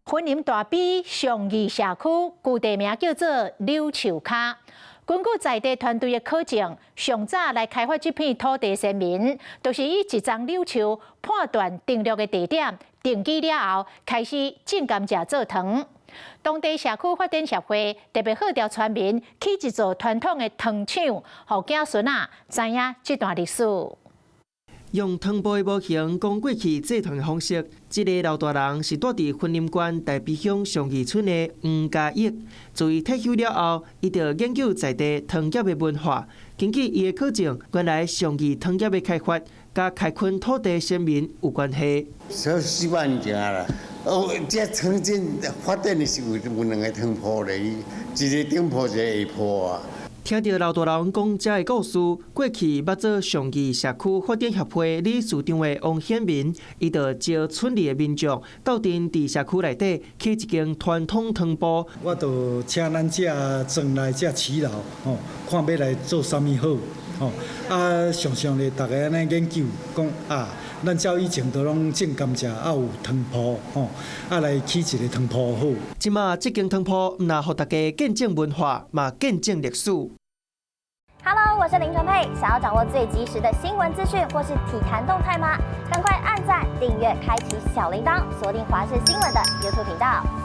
婚林大埤上义社区旧地名叫做柳树卡。根据在地团队的考证，上早来开发这片土地先民，就是以一丛柳树判断定落的地点，定居了后，开始种甘蔗做糖。当地社区发展协会特别号召村民起一座传统的糖厂，让子孙知影这段历史。用汤煲的模型讲过去制糖的方式，这个老大人是住伫婚林县大埤乡上义村的黄家益。自伊退休了后，伊就研究在地糖业的文化。根据伊的考证，原来上义糖业的开发，甲开垦土地先民有关系。4万年前啦，这城镇发展的时候有两个汤铺咧，一个顶铺，一个下铺啊。听到老大人讲这个故事，过去捌做上义社区发展协会理事长的王显民，伊就招村里的民众到阵伫社区内底起一间传统汤煲。我就请咱这庄内这耆老看要来做啥物好常咧，大家安尼研究讲咱照以前都拢种甘蔗，有汤铺来起一个汤铺好。即马这间汤铺唔但互大家见证文化，嘛见证历史。Hello， 我是林纯佩。想要掌握最及时的新闻资讯或是体坛动态吗？赶快按赞、订阅、开启小铃铛，锁定华视新闻的 YouTube 频道。